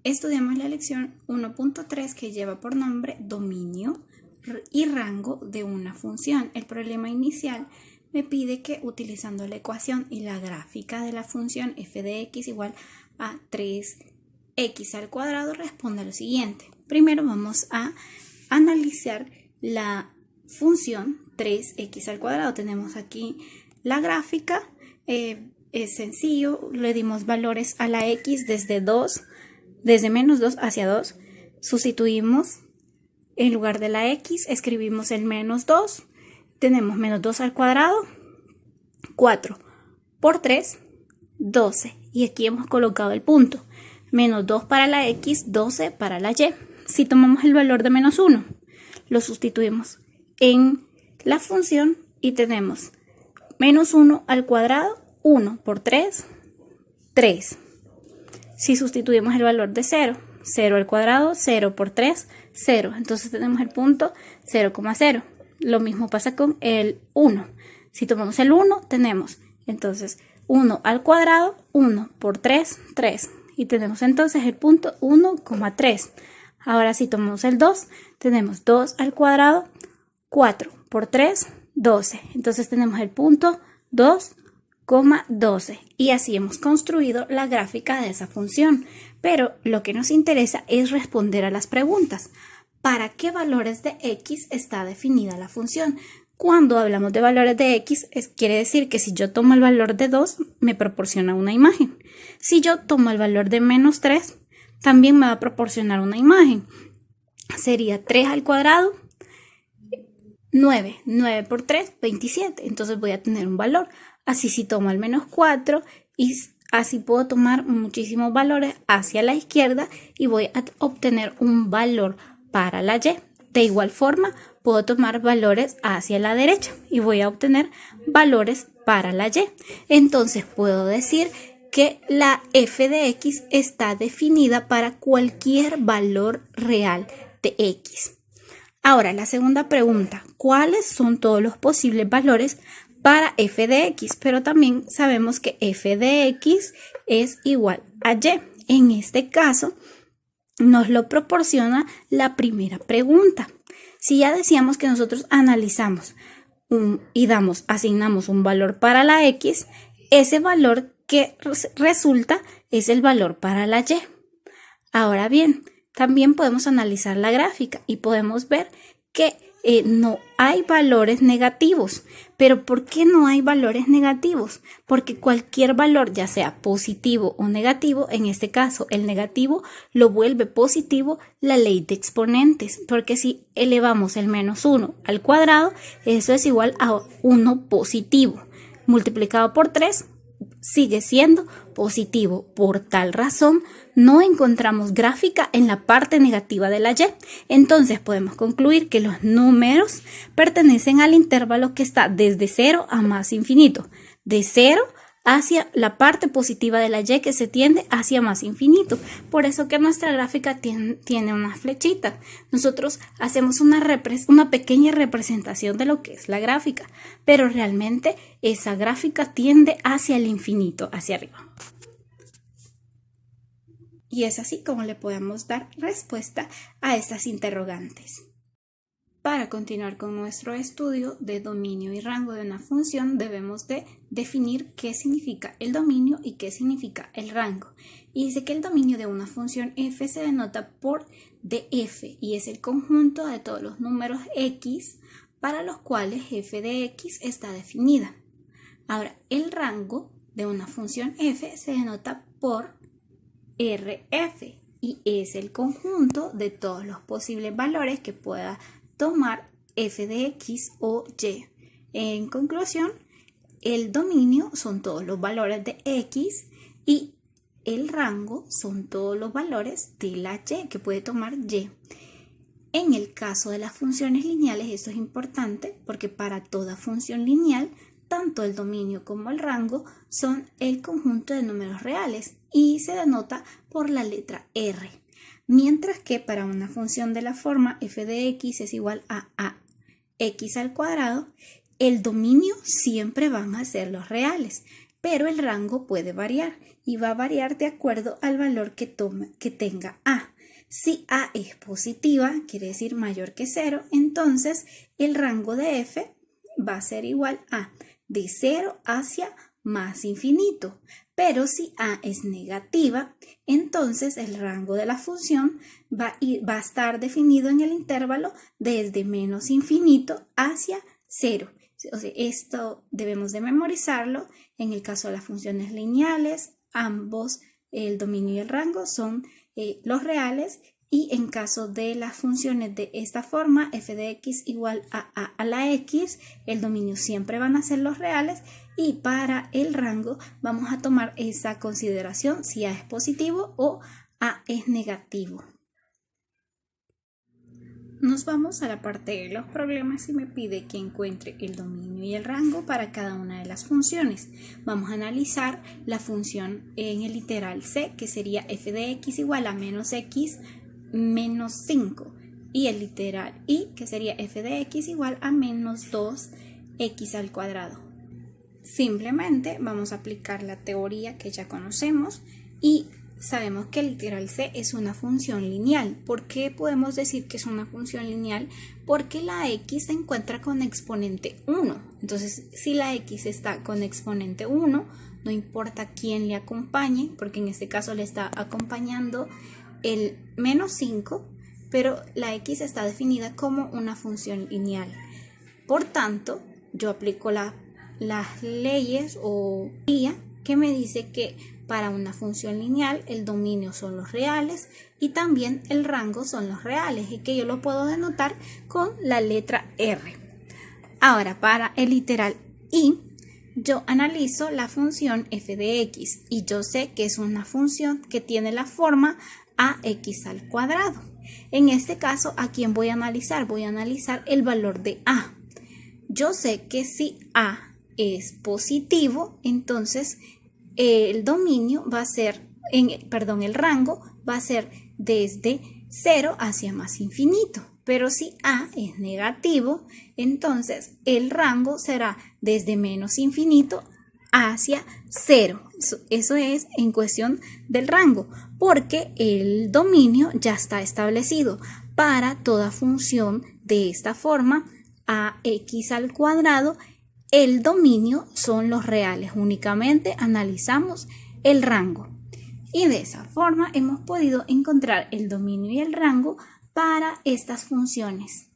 Estudiamos la lección 1.3 que lleva por nombre dominio y rango de una función. El problema inicial me pide que utilizando la ecuación y la gráfica de la función f de x igual a 3x al cuadrado responda lo siguiente. Primero vamos a analizar la función 3x al cuadrado. Tenemos aquí la gráfica, es sencillo, le dimos valores a la x desde menos 2 hacia 2, sustituimos en lugar de la x, escribimos el menos 2, tenemos menos 2 al cuadrado, 4 por 3, 12, y aquí hemos colocado el punto, menos 2 para la x, 12 para la y. Si tomamos el valor de menos 1, lo sustituimos en la función y tenemos menos 1 al cuadrado, 1 por 3, 3. Si sustituimos el valor de 0, 0 al cuadrado, 0 por 3, 0. Entonces tenemos el punto 0,0. Lo mismo pasa con el 1. Si tomamos el 1, tenemos entonces 1 al cuadrado, 1 por 3, 3. Y tenemos entonces el punto 1,3. Ahora si tomamos el 2, tenemos 2 al cuadrado, 4 por 3, 12. Entonces tenemos el punto 2,12 y así hemos construido la gráfica de esa función, pero lo que nos interesa es responder a las preguntas. ¿Para qué valores de x está definida la función? Cuando hablamos de valores de x, quiere decir que si yo tomo el valor de 2, me proporciona una imagen. Si yo tomo el valor de menos 3, también me va a proporcionar una imagen. Sería 3 al cuadrado, 9. 9 por 3, 27. Entonces voy a tener un valor. Así si tomo el menos 4 y así puedo tomar muchísimos valores hacia la izquierda y voy a obtener un valor para la y. De igual forma puedo tomar valores hacia la derecha y voy a obtener valores para la y. Entonces puedo decir que la f de x está definida para cualquier valor real de x. Ahora la segunda pregunta, ¿cuáles son todos los posibles valores para f de x? Pero también sabemos que f de x es igual a y. En este caso nos lo proporciona la primera pregunta. Si ya decíamos que nosotros analizamos y asignamos un valor para la x, ese valor que resulta es el valor para la y. Ahora bien, también podemos analizar la gráfica y podemos ver que no hay valores negativos. ¿Pero por qué no hay valores negativos? Porque cualquier valor, ya sea positivo o negativo, en este caso el negativo lo vuelve positivo la ley de exponentes, porque si elevamos el menos 1 al cuadrado, eso es igual a 1 positivo, multiplicado por 3, sigue siendo positivo. Por tal razón, no encontramos gráfica en la parte negativa de la y. Entonces podemos concluir que los números pertenecen al intervalo que está desde 0 a más infinito. De 0 hacia la parte positiva de la y que se tiende hacia más infinito. Por eso que nuestra gráfica tiene una flechita. Nosotros hacemos una pequeña representación de lo que es la gráfica, pero realmente esa gráfica tiende hacia el infinito, hacia arriba. Y es así como le podemos dar respuesta a estas interrogantes. Para continuar con nuestro estudio de dominio y rango de una función, debemos de definir qué significa el dominio y qué significa el rango. Y dice que el dominio de una función f se denota por df y es el conjunto de todos los números x para los cuales f de x está definida. Ahora, el rango de una función f se denota por rf y es el conjunto de todos los posibles valores que pueda tomar f de x o y. En conclusión, el dominio son todos los valores de x y el rango son todos los valores de la y que puede tomar y. En el caso de las funciones lineales, esto es importante porque para toda función lineal, tanto el dominio como el rango son el conjunto de números reales y se denota por la letra r. Mientras que para una función de la forma f de x es igual a x al cuadrado, el dominio siempre van a ser los reales. pero el rango puede variar y va a variar de acuerdo al valor que tenga A. Si A es positiva, quiere decir mayor que 0, entonces el rango de f va a ser igual a de 0 hacia más infinito. Pero si A es negativa, entonces el rango de la función va a estar definido en el intervalo desde menos infinito hacia 0. O sea, esto debemos de memorizarlo. En el caso de las funciones lineales, ambos, el dominio y el rango, son los reales, y en caso de las funciones de esta forma, f de x igual a la x, el dominio siempre van a ser los reales, y para el rango vamos a tomar esa consideración si a es positivo o a es negativo. Nos vamos a la parte de los problemas y me pide que encuentre el dominio y el rango para cada una de las funciones. Vamos a analizar la función en el literal c, que sería f de x igual a menos x menos 5, y el literal y, que sería f de x igual a menos 2x al cuadrado. Simplemente vamos a aplicar la teoría que ya conocemos y sabemos que el literal c es una función lineal. ¿Por qué podemos decir que es una función lineal? Porque la x se encuentra con exponente 1. Entonces, si la x está con exponente 1, no importa quién le acompañe, porque en este caso le está acompañando el menos 5, pero la x está definida como una función lineal. Por tanto, yo aplico las leyes o guía que me dice que para una función lineal el dominio son los reales y también el rango son los reales, y que yo lo puedo denotar con la letra R. Ahora, para el literal y, yo analizo la función f de x y yo sé que es una función que tiene la forma ax al cuadrado. En este caso, ¿a quién voy a analizar? Voy a analizar el valor de a. Yo sé que si a es positivo, entonces el dominio va a ser, el rango va a ser desde 0 hacia más infinito. Pero si a es negativo, entonces el rango será desde menos infinito hacia 0. Eso es en cuestión del rango, porque el dominio ya está establecido para toda función de esta forma, ax al cuadrado. El dominio son los reales, únicamente analizamos el rango. Y de esa forma hemos podido encontrar el dominio y el rango para estas funciones.